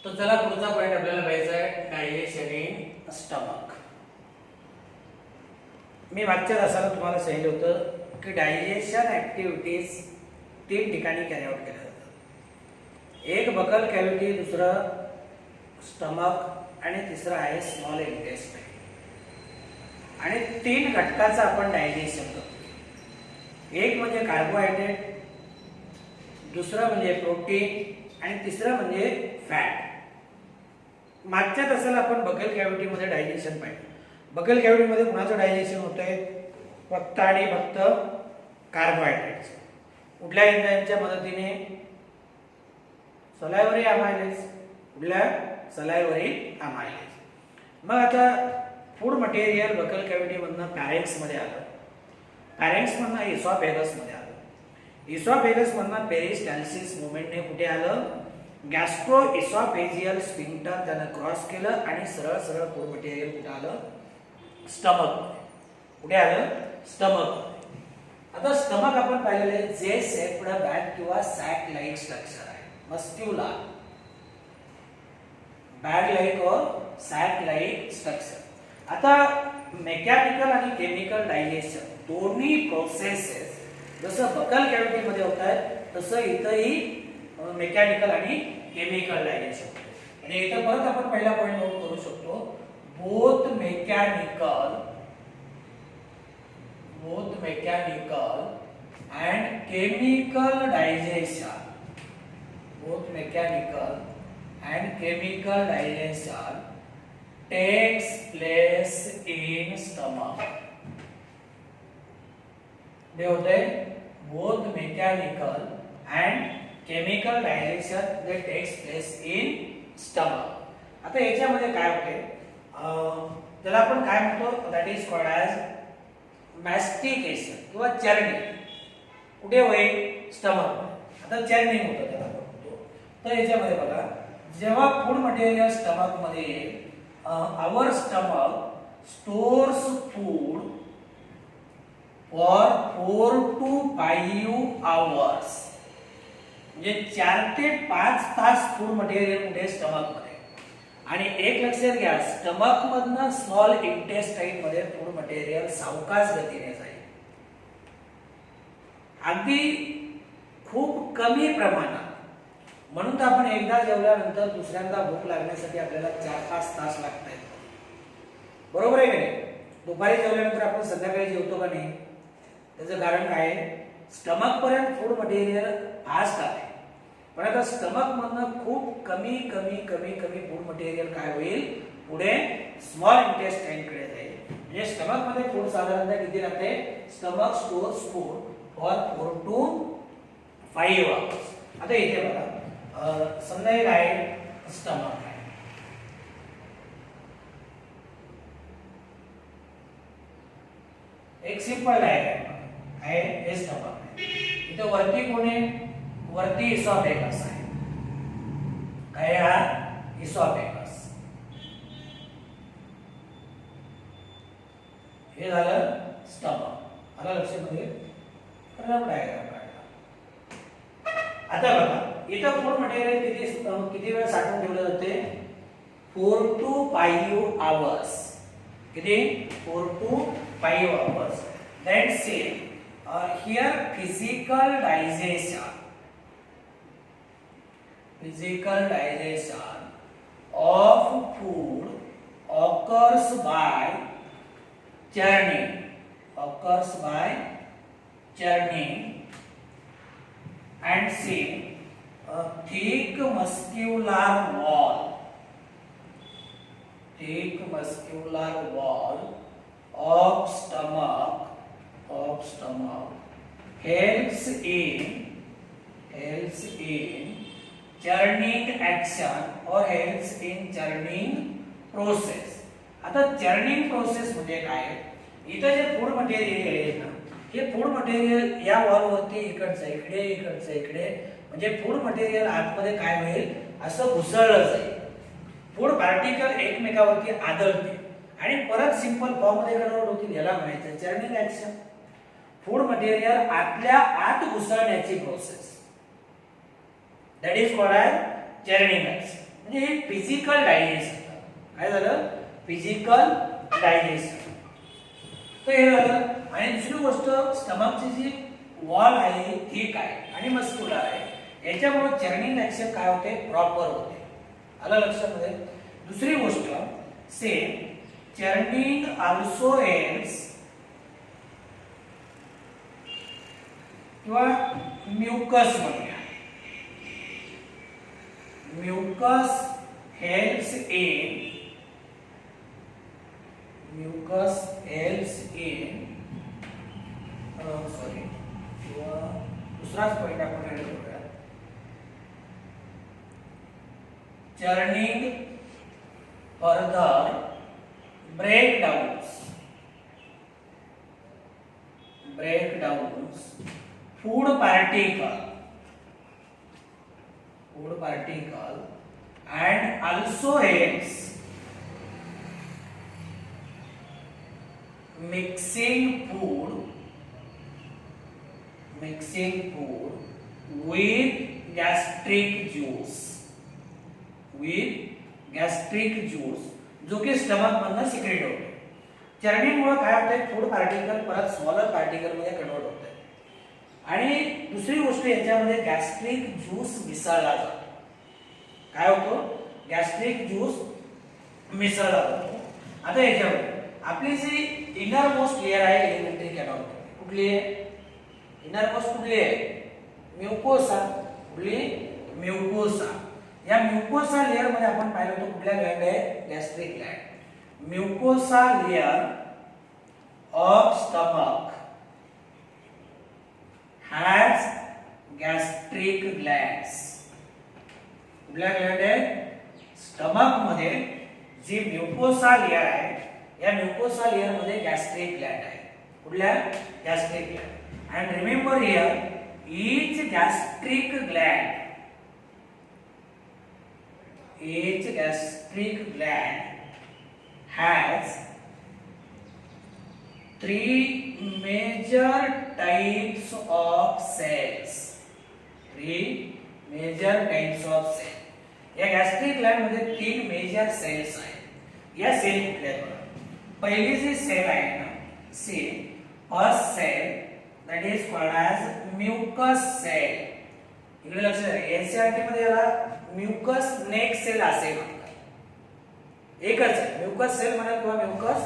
तो चला पुढचा पॉइंट आपल्याला पाहायचा आहे डायजेशन इन स्टमक. मी मागच्या तासाला तुम्हाला सांगितलं होतं की डायजेशन ऍक्टिव्हिटीज 3 ठिकाणी कॅरी आउट केल्या जातात. एक बकल कॅव्हिटी, दुसरं स्टमक आणि तिसरं आहे स्मॉल इंटेस्टाइन. आणि 3 घटकाचं आपण डायजेशन करतो. एक म्हणजे कार्बोहायड्रेट, दुसरं म्हणजे प्रोटीन आणि तिसरं म्हणजे फॅट. मागच्या तासाला आपण बकल कॅव्हिटीमध्ये डायजेशन पाहिलं. बकल कॅव्हिटीमध्ये कुणाचं डायजेशन होतंय? फक्त आणि फक्त कार्बोहायड्रेट्स. कुठल्या एन्झाईमच्या मदतीने? सलायव्हरी अमायलेज. कुठल्या? सलायव्हरी अमायलेज. मग आता फूड मटेरियल बकल कॅव्हिटीमधनं पॅरेंक्स मध्ये आलं, पॅरेंक्स मधनं इसॉफेगस मध्ये आलं, इसॉफेगस मधनं पेरिस्टाल्सिस मुवमेंटने कुठे आलं? गॅस्ट्रो इसॉफेजियल स्फिंक्टर त्यानं क्रॉस केलं आणि सरळ सरळ फूड मटेरियल कुठे आलं? स्टमक. कुठे आलं? स्टमक. आता स्टमक आपण पाहिलेलं आहे जे सेप्ड बॅग किंवा सॅक लाईक स्ट्रक्चर आहे. मस्क्युलर बॅग लाईक और सॅक लाईक स्ट्रक्चर. आता मेकॅनिकल आणि केमिकल डायजेशन दोन्ही प्रोसेसेस जसं बकल कॅव्हिटी मध्ये होत आहेत तसं इथंही मेकॅनिकल आणि केमिकल डायजेशन. आणि इथं परत आपण पहिला पॉइंट नोट करू शकतो, both mechanical and chemical digestion, both mechanical and chemical digestion takes place in stomach. they होते both mechanical and chemical digestion that takes place in stomach. आता याच्यामध्ये काय होते त्याला आपण काय म्हणतो? दॅट इज कॉल्ड ॲज मॅस्टिकेशन किंवा चर्निंग. कुठे होईल? स्टमक. आता चर्निंग होतं त्याला आपण म्हणतो. तर याच्यामध्ये बघा, जेव्हा फूड मटेरियल स्टमक मध्ये येईल, our stomach stores food for 4 to 5 hours. म्हणजे 4 ते 5 तास फूड मटेरियल कुठे? स्टमक मध्ये. आणि एक लक्षात घ्या, स्टमक मधनं स्मॉल इंटेस्टाइन मध्ये फूड मटेरियल सावकाश गतीने जाईल. अगदी खूप कमी प्रमाणात. म्हणून तर आपण एकदा जेवल्यानंतर दुसऱ्यांदा भूक लागण्यासाठी आपल्याला 4-5 तास लागतात. बरोबर आहे की नाही? दुपारी जेवल्यानंतर आपण संध्याकाळी जेवतो का नाही? त्याचं कारण काय? स्टमक पर्यंत फूड मटेरियल फास्ट आहे, पण आता स्टमक मधनं खूप कमी फूड मटेरियल काय होईल? पुढे स्मॉल इंटेस्टाइन कडे जाईल. म्हणजे स्टमक मध्ये फूड साधारणतः किती लागते? Stomach stores food for 4 to 5 hours. आता इथे बघा, समजा एक आहे स्टमक आहे. एक सिंपल डायग्राम आहे. हे स्टमक आहे. इथे वरती कोण आहे? वरती इसॉफेगस आहे. काय हा? इसॉफेगस. हे झालं स्टमक. आला लक्षामध्ये? डायग्राम काढला. आता बघा, इथं फूड मटेरियल किती वेळ साठवून ठेवलं जाते? 4 to 5 hours. किती? 4 to 5 hours. Then say here physical digestion of food occurs by churning. And see a thick muscular wall of stomach helps in churning action or helps in churning process. आता churning process म्हणजे काय? इथं जे food material आहे ना, हे food material या wall वरती इकडचं इकडे म्हणजे फूड मटेरियल आतमध्ये काय होईल? असं घुसळलं जाईल. फूड पार्टिकल एकमेकावरती आदळतील आणि परत सिंपल फॉर्म मध्ये कन्वर्ट होतील. याला म्हणायचं चर्निंग ऍक्शन. फूड मटेरियल आतल्या आत घुसळण्याची process, that is called as churning action. म्हणजे हे फिजिकल डायजेस्ट. काय झालं? Physical digest. तर हे झालं. आणि दुसरी गोष्ट, स्टमकची जी वॉल आहे थिक आहे आणि मस्क्युलर आहे, याच्यामुळे चर्निंग ऍक्शन काय होते? प्रॉपर होते. आलं लक्षामध्ये? दुसरी गोष्ट, सेम चर्निंग आल्सो हेल्प्स किंवा म्युकस म्हणूया, mucus helps in, mucus helps in sorry, किंवा दुसराच पॉइंट आपण ऍड करूया, churning further breakdowns food particle and also helps mixing food with gastric juice, जो की स्टमक मधनं सिक्रेट होतो. चर्निंग मुळे काय होतंय? फूड पार्टिकल परत स्मॉलर पार्टिकल मध्ये कन्वर्ट होतंय. आणि दुसरी गोष्ट, याच्यामध्ये गॅस्ट्रिक ज्यूस मिसळला जातो. काय होतो? गॅस्ट्रिक ज्यूस मिसळला जातो. आता याच्यामध्ये आपली जी इनर मोस्ट लेअर आहे एलिमेंटरी कॅनॉल, कुठली आहे? इनर मोस्ट कुठली आहे? म्युकोसा. कुठली? म्युकोसा. या म्युकोसा लेयर मध्ये आपण पाहिलं होतं कुठल्या ग्लँड आहे? Gastric gland. Mucosa layer of stomach has gastric glands. कुठल्या ग्लँड आहे? स्टमक मध्ये जी म्युकोसा लेयर आहे, या म्युकोसा लेयर मध्ये गॅस्ट्रिक ग्लँड आहे. कुठल्या? Gastric gland. And remember here, each gastric gland has three major types of cells. या गॅस्ट्रिक ग्लँड मध्ये 3 मेजर सेल्स आहेत. या सेल कुठल्या? पहिली जी सेल आहे ना, cell first cell, that is called as mucus cell. इकडे लक्ष द्या, एनसीईआरटी मध्ये याला म्युकस नेक सेल असे म्हणतात. एकच आहे, म्युकस सेल म्हणा किंवा म्युकस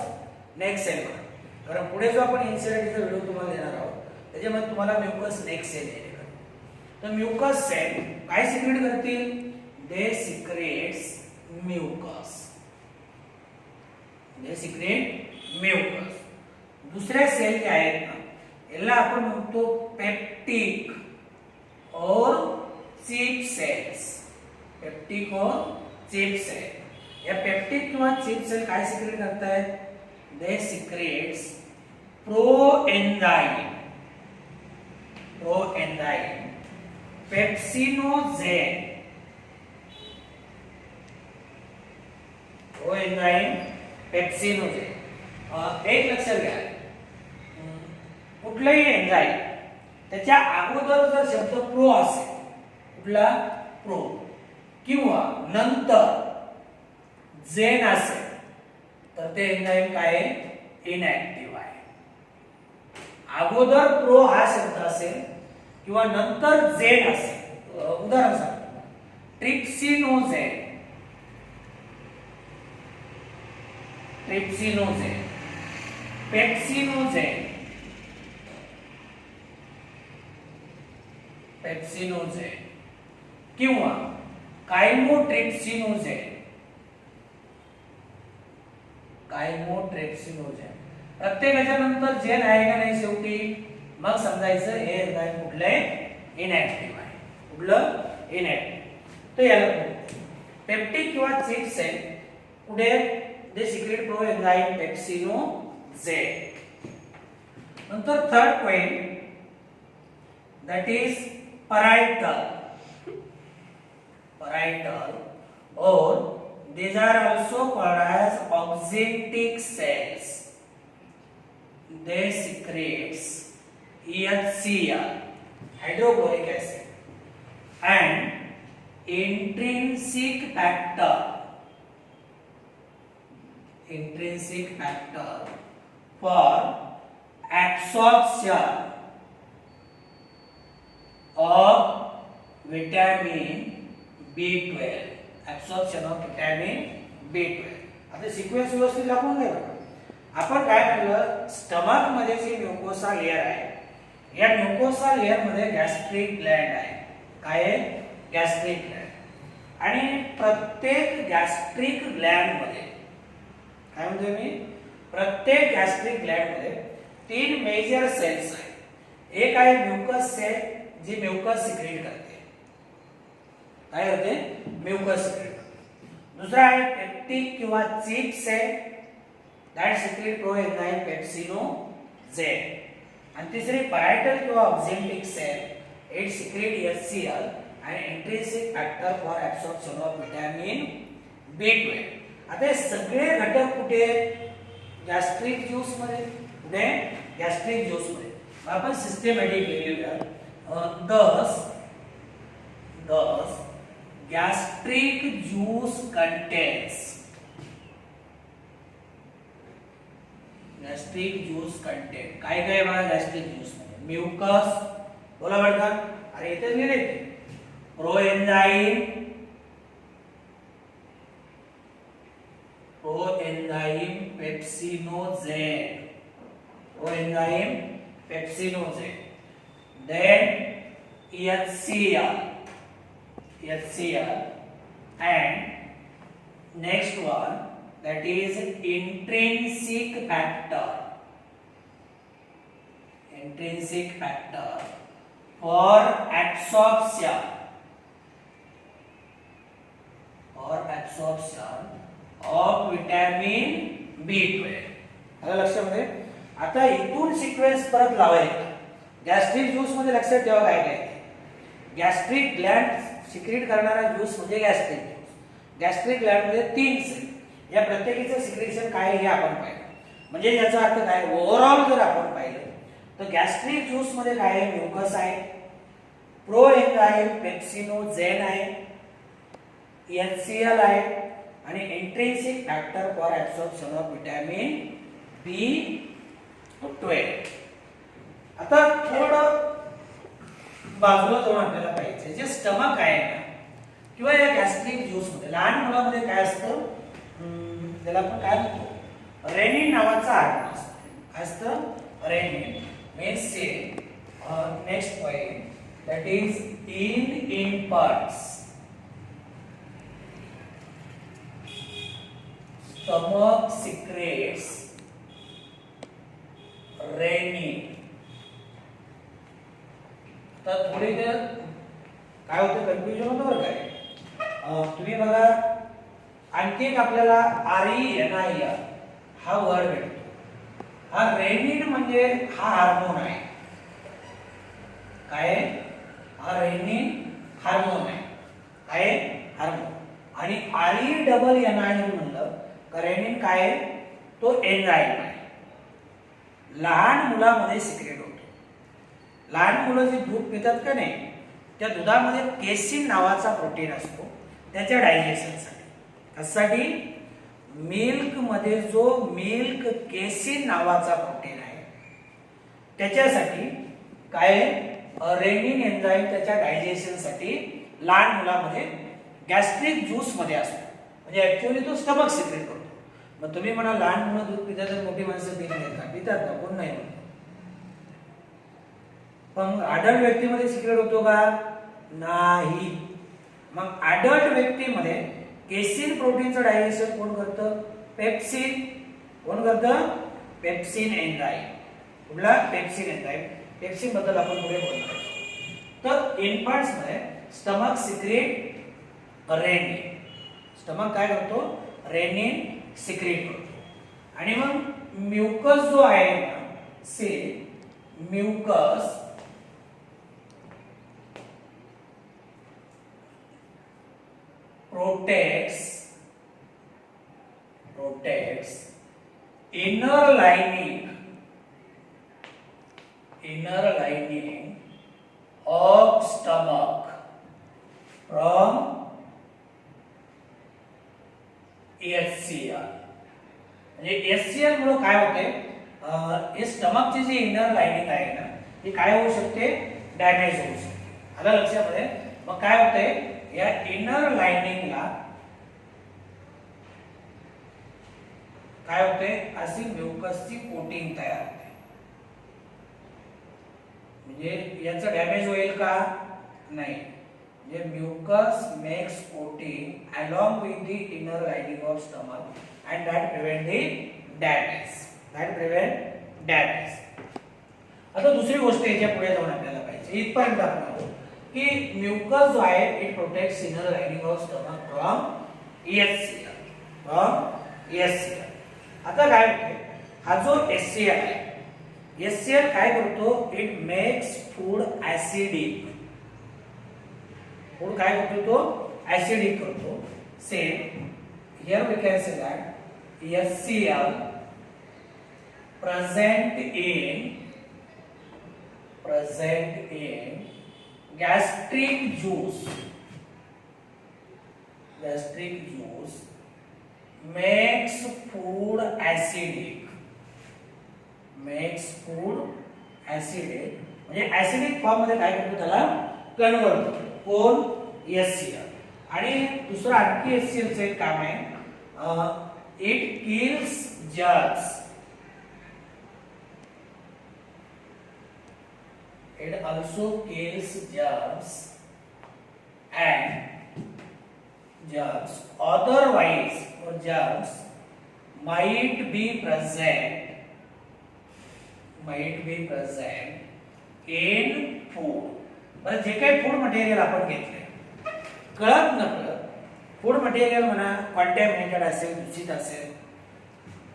नेक सेल म्हणा. कारण पुढे जो आपण एनसीईआरटीचा व्हिडिओ तुम्हाला देणार आहोत, त्याच्यामध्ये तुम्हाला म्युकस नेक सेल येईल. तर म्युकस सेल काय सिक्रेट करतील? They secretes mucus. They secrete mucus. दुसऱ्या सेल जे आहेत ना, याला आपण म्हणतो peptic or chief cells. Peptic or chief cell. या पेप्टिक किंवा चिप सेल काय सिक्रेट करतायत? They secretes proenzyme, pepsinogen, proenzyme pepsinogen. एक लक्षात घ्या, कुठलाही एन्झाइम त्याच्या अगोदर जर शब्द प्रो असेल, कुठला? प्रो, किंवा नंतर जेन असेल, तर ते एन्झाइम काय आहे? इनॅक्टिव्ह आहे. अगोदर प्रो हा शब्द असेल किंवा नंतर जेन असेल, उदाहरण सांगतो, ट्रिप्सिनोजेन, पेप्सिनोजेन, किंवा कायमोट्रिप्सिनोजेन. प्रत्येकाच्या नंतर जेन आहे का नाही शेवटी, मग समजायचं हे एन्झाइम कुठलं आहे? इनॅक्टिव्ह आहे. कुठलं? इनॅक्टिव्ह. तर याला पेप्टिक किंवा चिप सेल पुढे they secrete proenzyme pepsinogen. नंतर third point, that is parietal, or these are also called as oxyntic cells. They secretes HCl, hydrochloric acid, and intrinsic factor for absorption of vitamin B12. absorption of vitamin B12. आता sequence व्यवस्थित लागून घ्या. आपण काय म्हणलं, stomach मध्ये जी mucosa layer आहे, या म्युकोसा लेयर मध्ये गॅस्ट्रिक ग्लँड आहे. काय आहे? Gastric Gland. आणि प्रत्येक गॅस्ट्रिक ग्लँड मध्ये काय म्हणतोय मी, प्रत्येक गॅस्ट्रिक ग्लँड मध्ये 3 मेजर सेल्स आहेत. एक आहे म्युकस सेल, जी म्युकस सिक्रेट करते. काय करते? Mucus secrete. दुसरा आहे पेप्टिक किंवा chief cell, that secrete proenzyme pepsinogen. आणि तिसरी पॅराइटल किंवा oxyntic cell, it secrete HCl आणि intrinsic factor for absorption of vitamin B12. आता हे सगळे घटक कुठे आहेत? गॅस्ट्रिक ज्यूस मध्ये. कुठे? गॅस्ट्रिक ज्यूस मध्ये. आपण सिस्टमॅटिकली लिहूया. thus gastric juice contains काय काय बघा गॅस्ट्रिक ज्यूस मध्ये? म्युकस, बोला बरं का, अरे इथे लिहिले ते, प्रोएन्झाइम pepsinogen, then HCl and next one, that is intrinsic factor for absorption of vitamin B12. आलं लक्षामध्ये? आता इथून सिक्वेन्स परत लावायचा. गॅस्ट्रिक ज्यूस मध्ये लक्षात ठेवा काय काय. गॅस्ट्रिक ग्लँड सिक्रेट करणारा ज्यूस म्हणजे गॅस्ट्रिक ज्यूस. गॅस्ट्रिक ग्लँड मध्ये 3 सेल, या प्रत्येकीचं सिक्रेशन काय हे आपण पाहिलं. म्हणजे याचा अर्थ काय, ओव्हरऑल जर आपण पाहिलं तर गॅस्ट्रिक ज्यूस मध्ये काय आहे? म्युकस आहे, प्रोएन्झाइम पेप्सिनोजेन आहे, HCl आहे आणि intrinsic factor for absorption of vitamin B12. आता थोडं बाजूला जाऊन आपल्याला पाहिजे, जे स्टमक आहे ना किंवा या गॅस्ट्रिक ज्यूस मध्ये लहान मुलांमध्ये काय असतं, त्याला आपण काय म्हणतो, रेनिन नावाचा हार्मोन असतो. काय असतं? Rennin. Means say next point, that is in infants stomach secretes renin. तर थोडी तर काय होतं, कन्फ्युजन होतं बरं काय. तुम्ही बघा, आणखी एक आपल्याला RENIN हा वर्ड भेटतो. हा रेनिन म्हणजे हा हार्मोन आहे. काय? हा रेनिन हार्मोन आहे. काय? हार्मोन. आणि RENIN म्हणलं का रेनिन काय आहे? तो एन्झाईम आहे. लहान मुलामध्ये सिक्रेट होतो. लहान मुलं जे दूध पितात का नाही, त्या दुधामध्ये केसिन नावाचा प्रोटीन असतो त्याच्या डायजेशनसाठी. कशासाठी? मिल्क मध्ये जो मिल्क केसिन नावाचा प्रोटीन आहे त्याच्यासाठी काय, रेनिन एन्झाईम त्याच्या डायजेशनसाठी लहान मुलामध्ये गॅस्ट्रिक ज्यूस मध्ये असतो. म्हणजे ऍक्च्युअली तो स्टमक सिक्रेट करतो. मग तुम्ही म्हणा लहान मुलं दूध पितात तर मोठी माणसं पित नाहीत का? पितात ना, कोण नाही म्हणत. पण अडल्ट व्यक्तीमध्ये सिक्रेट होतो का? नाही. मग अडल्ट व्यक्तीमध्ये केसिन प्रोटीनचं डायजेशन कोण करतं? पेप्सिन. कोण करतं? Pepsin enzyme. कुठला? Pepsin enzyme. पेप्सिन बद्दल आपण पुढे बोलणार आहोत. तर इन्फंट्स मध्ये स्टमक सिक्रेट रेनिन. स्टमक काय करतो? रेनिन सिक्रेट करतो. आणि मग म्युकस जो आहे ना, से mucus protects inner lining of stomach from HCl. म्हणजे HCl मुळे काय होते, हे स्टमकची जी इनर लाइनिंग आहे ना ती काय होऊ शकते, डॅमेज होऊ शकते. आलं लक्षामध्ये. मग काय होते, या इनर लाइनिंगला काय होते, अशी म्युकसची कोटिंग तयार होते. म्हणजे याचा डॅमेज होईल का, नाही. म्हणजे mucus makes coating along with the inner lining of stomach and that prevent the damage. आता दुसरी गोष्ट याच्या पुढे जाऊन आपल्याला पाहिजे, इथपर्यंत आपण आलो की म्युकस जो आहे it protects inner lining of stomach from HCl. आता काय होते, हा जो HCl आहे, HCl काय करतो, it makes food acidic. Food काय करतो, तो ऍसिडिक करतो. Same here we can say that HCl present in gastric juice makes food acidic. म्हणजे ऍसिडिक फॉर्म मध्ये काय करतो, त्याला कन्वर्ट करतो. कोण, HCl. आणि दुसरं आणखी HCl चे काम आहे, it kills germs. It also kills germs and germs. Otherwise, germs might be present in food. बरं, जे काही फूड मटेरियल आपण घेतले, कळत नकळत फूड मटेरियल म्हणा कॉन्टॅमिनेटेड असेल, दूषित असेल,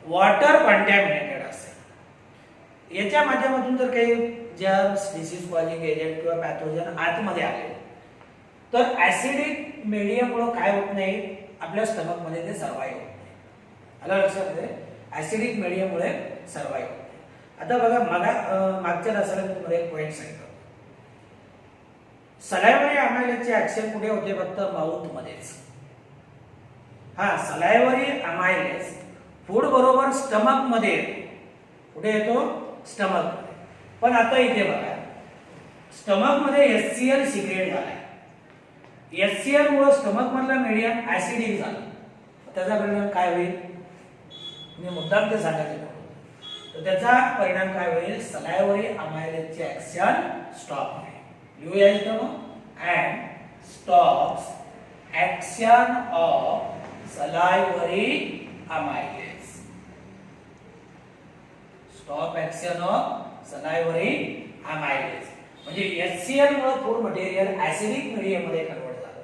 वॉटर कॉन्टॅमिनेटेड असेल, याच्या माध्यमातून जर काही जर्म्स, डिसीज कॉजिंग एजंट किंवा पॅथोजन आतमध्ये आले तर ऍसिडिक मीडियम मुळे काय होत नाही, आपल्या स्टमक मध्ये ते सर्वाइव्ह होत नाही. आलं लक्षात, ऍसिडिक मीडियम मुळे सर्वाइव्ह होत नाही. आता बघा, मागच्या तासाला मी तुम्हाला एक पॉइंट सांगितलं, सलायवरी अमायलेजचे ऍक्शन कुठे होते, फक्त माउथ मध्येच. हा, सलायवरी अमायलेज फूड बरोबर स्टमक मध्ये येतो. कुठे येतो, स्टमक मध्ये. पण आता इथे बघा, स्टमक मध्ये HCl सिक्रेट झालाय. HCl मुळे स्टमक मधला मीडियम ऍसिडिक झाला. त्याचा परिणाम काय होईल, मी मुद्दाम ते सांगायचे, तर त्याचा परिणाम काय होईल, सलायवरी अमायलेजचे ऍक्शन स्टॉप होईल. लिहूया इथं मग, and stops action of salivary amylase. Stop action of salivary amylase. म्हणजे HCl मुळे फूड मटेरियल ऍसिडिक मीडियम मध्ये कन्वर्ट झालं,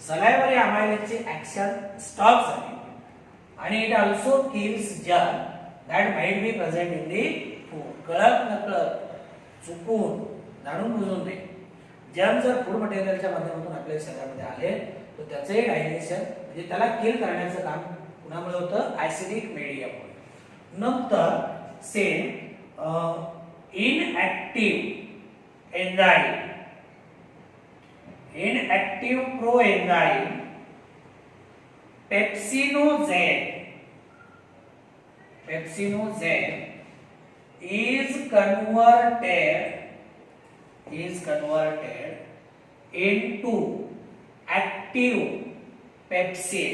सलायवरी अमायलेजची ऍक्शन स्टॉप झाली, आणि it also kills germ that might be present in the food. कळत नकळत, चुकून, जाणून बुजून नाही, जर्म जर फूड मटेरियलच्या माध्यमातून आपल्या शरीरामध्ये आले तर त्याचे डायजेशन म्हणजे त्याला किल करण्याचं काम कुणामुळे होतं, ऍसिडिक मीडियम. नंतर same inactive proenzyme pepsinogen is converted into active pepsin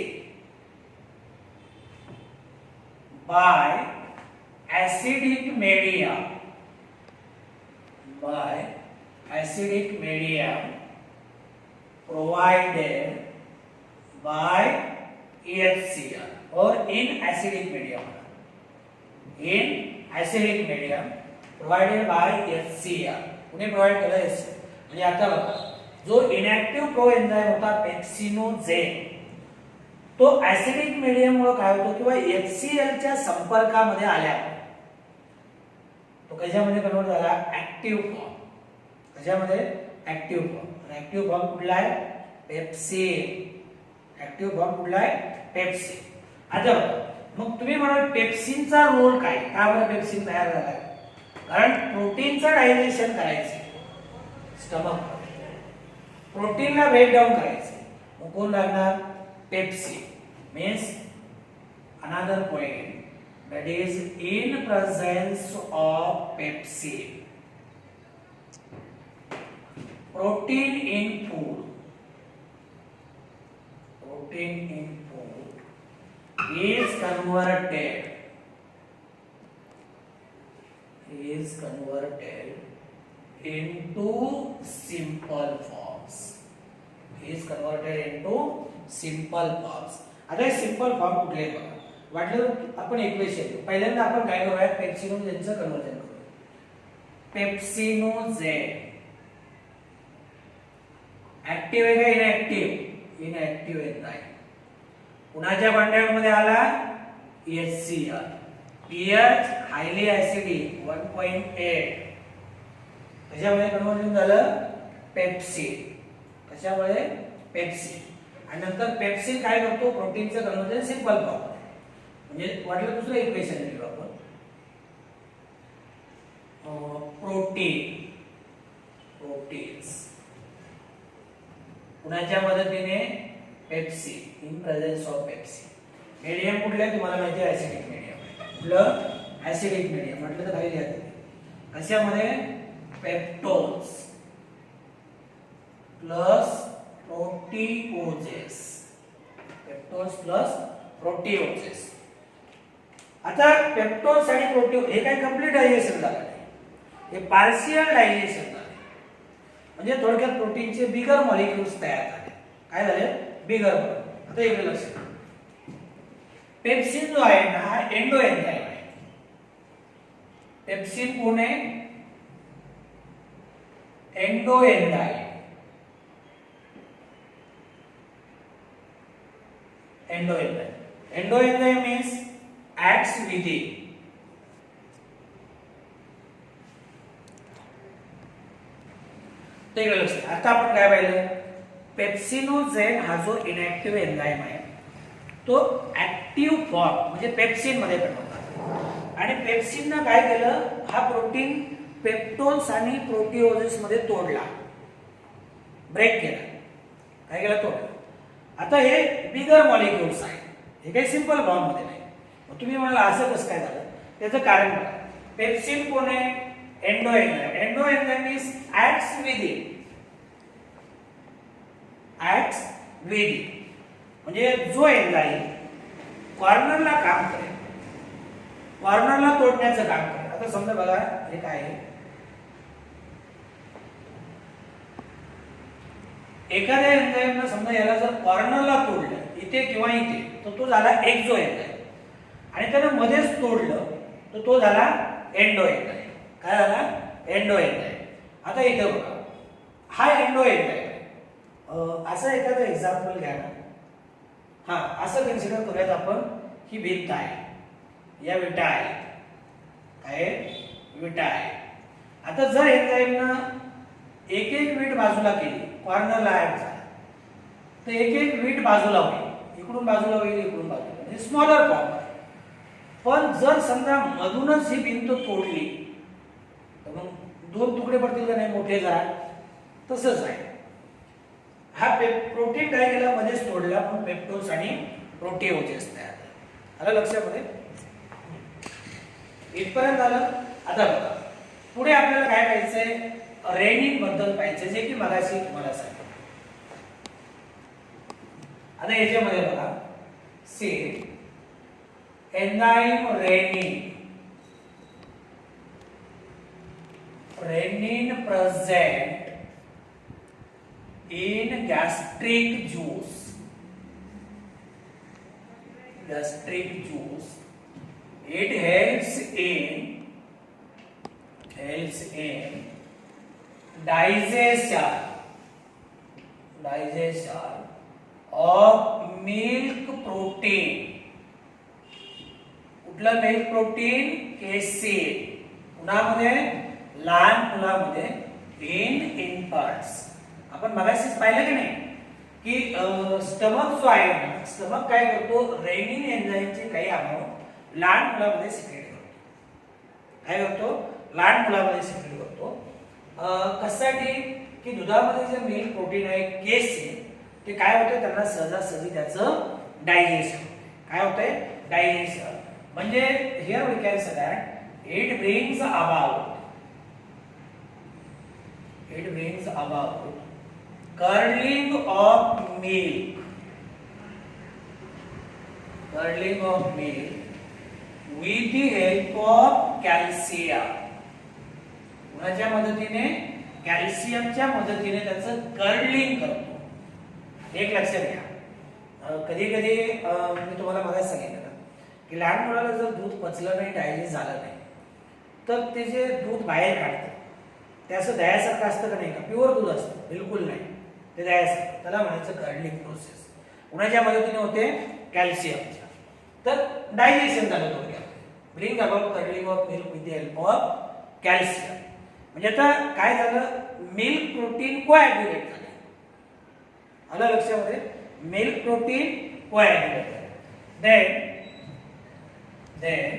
by acidic medium provided by HCl or in acidic medium provided by HCl. उन्हें प्रोवाइड केलं HCl. म्हणजे आता बघा, जो इनॅक्टिव्ह प्रोएन्झाइम होता पेप्सिनोजेन, तो ऍसिडिक मीडियम मुळे काय होतो किंवा HCl च्या संपर्कामध्ये आल्या तो कशामध्ये कन्वर्ट झाला, ऍक्टिव्ह फॉर्म. कशामध्ये, ऍक्टिव्ह फॉर्म. ऍक्टिव्ह फॉर्म कुठला आहे, पेप्सिन. ऍक्टिव्ह फॉर्म कुठला आहे, पेप्सिन. आता मग तुम्ही म्हणाल पेप्सिनचा रोल काय, का बरं पेप्सिन तयार झाला, कारण प्रोटीनचं डायजेशन करायचं स्टमक, प्रोटीनला ब्रेक डाऊन करायचं, मग कोण लागणार, pepsin. Means another point, that is in presence of pepsin, protein in food is converted into simple forms. आता हे सिंपल फॉर्म कुठले आहेत बघा. वाटलं आपण इक्वेशन पहिल्यांदा आपण काय करूया, पेप्सिनोजेनचं कन्वर्जन करूया. पेप्सिनोजेन ऍक्टिव्ह आहे का इनऍक्टिव्ह? Inactive enzyme. कुणाच्या कॉन्टॅक्ट मध्ये आला? HCl. pH highly acidic 1.8. त्याच्यामुळे कन्वर्जन झालं पेप्सिन. कशामुळे? पेप्सिन. आणि नंतर पेप्सिन काय करतो? प्रोटीनचं कन्वर्जन सिंपल फॉर्म. म्हणजे वाटलं दुसरं इक्वेशन लिहू आपण. प्रोटीन्स कुणाच्या मदतीने? Pepsin. In presence of pepsin. Medium कुठलं आहे तुम्हाला माहिती आहे? ऍसिडिक मीडियम आहे. कुठलं? Acidic medium. म्हटलं तर खाली लिहा. कशामध्ये? Peptones plus proteoses. Peptones plus proteoses. आता पेप्टोन्स आणि प्रोटीओ हे काय कंप्लीट डायजेशन झालं नाही, हे पार्शियल डायजेशन झालं. म्हणजे थोडक्यात प्रोटीनचे बिगर मॉलिक्युल्स तयार झाले. काय झाले? बिगर. आता इकडे लक्ष द्या. पेप्सिन जो आहे ना, हा एंडो एन्झाइम आहे. पेप्सिन कोण आहे? Endo enzyme. Endo enzyme means acts within. ते लक्ष. आता आपण काय पाहिलं? पेप्सिनोजेन हा जो इनॅक्टिव्ह एन्झाइम आहे तो ऍक्टिव्ह फॉर्म म्हणजे पेप्सिन मध्ये बनवतात. आणि पेप्सिननं काय केलं? हा प्रोटीन पेप्टोन्स आणि प्रोटीओजेस मध्ये तोडला, ब्रेक केला. काय केलं? तोडला. आता हे बिगर मॉलिक्युल्स आहे, हे काही सिंपल फॉर्म मध्ये नाही. तुम्ही म्हणाला असं कसं काय झालं? त्याचं कारण बघा. पेप्सिन कोण आहे? Endo enzyme. Endo enzyme is acts within. म्हणजे जो एन्झाइम कॉर्नरला काम करेल, कॉर्नरला तोडण्याचं काम करेल. आता समजा बघा हे काय आहे, एखाद्या एन्झाइमनं समजा याला जर कॉर्नरला तोडलं इथे किंवा इथे, तर तो झाला एक्झो एन्झाइम. आणि त्यानं मध्येच तोडलं तर तो झाला एंडो एन्झाइम. काय झाला? Endo enzyme. आता इथे बघा, हा एंडो एन्झाइम. असं एखादं एक्झाम्पल घ्या ना. हा असं कन्सिडर करूयात आपण, ही भिंत आहे, या विटा आहे. काय? विटा आहे. आता जर एन्झाइमनं एक एक वीट बाजूला केली, कॉर्नरला ऍड झाला, तर एक एक वीट बाजूला होईल. इकडून बाजूला होईल, इकडून बाजूला. म्हणजे स्मॉलर फॉर्म. पण जर समजा मधूनच ही भिंत तोडली तर मग दोन तुकडे पडतील का नाही? मोठे जरा. तसंच आहे. हा प्रोटीन काय केला? मध्येच तोडला, पण पेप्टोन्स आणि प्रोटीओजेस तयार झाले. आलं लक्षामध्ये? इथपर्यंत आलं. आता बघा पुढे आपल्याला काय पाहिजे? रेनिन बद्दल पाहिजे, जे की मगाशी तुम्हाला सांगितलं. आता याच्यामध्ये बघा, see enzyme rennin present in gastric juice. It helps in digestion of milk protein. कुठलं मिल्क प्रोटीन? केसीन. कुणामध्ये? लहान मुलामध्ये. In infants. आपण मगाशीच पाहिलं की नाही की स्टमक जो आहे ना, स्टमक काय करतो? रेनिन एन्झाइमचे काही अमाऊंट लहान मुलामध्ये सिक्रेट करतो. काय करतो? लहान मुलामध्ये सिक्रेट करतो. कशासाठी? की दुधामध्ये जे मिल्क प्रोटीन आहे केसीन, ते काय होते? त्यांना सहजासहजी त्याचं डायजेशन. काय होतंय डायजेशन. म्हणजे here we can say that it brings about curdling of milk with the help of calcium. कोणाच्या मदतीने कॅल्शियमच्या मदतीने त्याचं कर्डलिंग करतो. एक लक्षात घ्या, कधी कधी मी तुम्हाला मागे सांगितलं की लहान मुलाला जर दूध पचलं नाही, डायजेस्ट झालं नाही, तर ते जे दूध बाहेर काढतं ते असं दह्यासारखं असतं का नाही का, प्युअर दूध असतं बिलकुल नाही, ते दह्यासारखं, त्याला म्हणायचं कर्डलिंग प्रोसेस. कुणाच्या मदतीने होते कॅल्शियमच्या. तर डायजेशन झालं थोडक्यात, bring about curdling of milk with the help of calcium. म्हणजे आता काय झालं, मिल्क प्रोटीन कोॲग्युलेट झाले. आलं लक्षामध्ये, मिल्क प्रोटीन कोॲग्युलेट झाले. then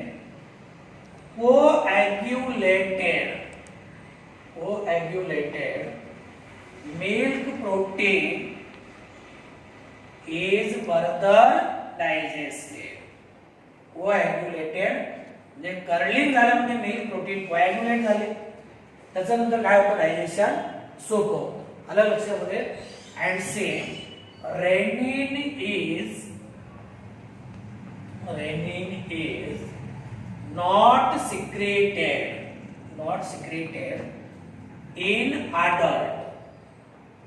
coagulated milk protein is further digested. coagulated म्हणजे कर्लिंग झालं म्हणजे मिल्क प्रोटीन कोॲग्युलेट झाले, त्याच्यानंतर काय होतं, डायजेशन सोपं होतं. आलं लक्षामध्ये. And say rennin is not secreted in adult.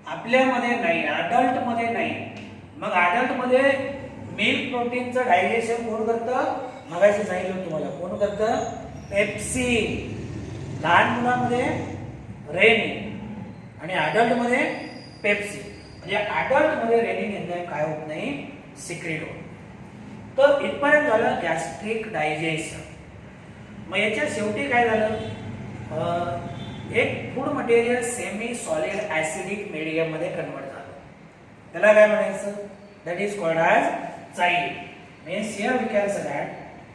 आपल्यामध्ये नाही, अडल्ट मध्ये नाही. मग अडल्ट मध्ये मिल्क प्रोटीनचं डायजेशन कोण करतं, मगाशी सांगितलं तुम्हाला, कोण करतं, पेप्सिन. लहान मुलांमध्ये रेनिन आणि अडल्ट मध्ये पेप्सिन. म्हणजे अडल्ट मध्ये रेनिन एन्झाइम काय होत नाही, सिक्रेट होत. तर इथपर्यंत झालं गॅस्ट्रिक डायजेशन. मग याच्या शेवटी काय झालं, एक food material semi solid acidic medium मध्ये कन्वर्ट झालं. त्याला काय म्हणायचं, that is called as child. Means here we can say that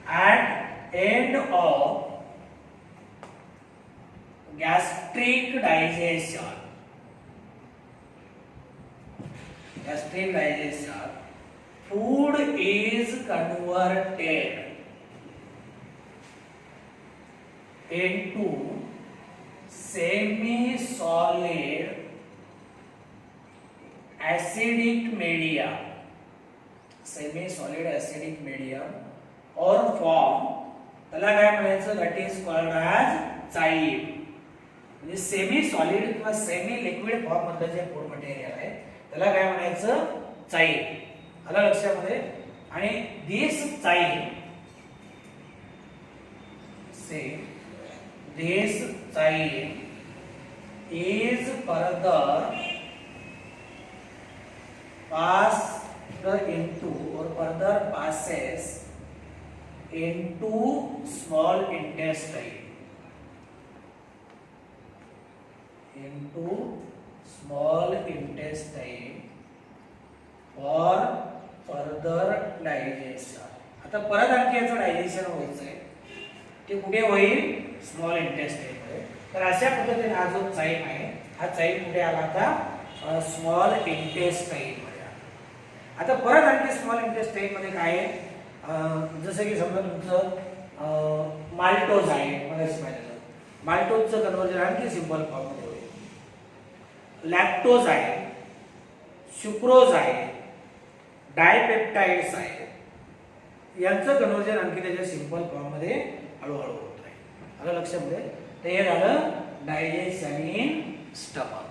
at end of gastric digestion, food is converted into semi-solid acidic medium or form. त्याला काय म्हणायचं, that is called as child. म्हणजे semi solid किंवा semi liquid form मधलं जे food material आहे त्याला काय म्हणायचं, चाइल्ड. आलं लक्षामध्ये. आणि दिस child is further passes into small intestine. For further digestion. आता परत आणखी याचं डायजेशन व्हायचंय, ते कुठे होईल, स्मॉल इंटेस्टाइन मध्ये. तर अशा पद्धतीने हा जो चाइल्ड आहे, हा चाइल्ड कुठे आला, आता स्मॉल इंटेस्टाइन मध्ये. आता परत आणखी स्मॉल इंटेस्टाइन मध्ये काय आहे, जसं की समजा तुमचं माल्टोज आहे, माल्टोजचं कन्वर्जन आणखी सिंपल फॉर्म मध्ये होईल. लॅक्टोज आहे, सुक्रोज आहे, डायपेप्टाइड्स आहे, यांचं कन्वर्जन आणखी त्याच्या सिंपल फॉर्म मध्ये हळूहळू होत आहे. आलं लक्षामध्ये. तर हे झालं डायजेशन इन स्टमक.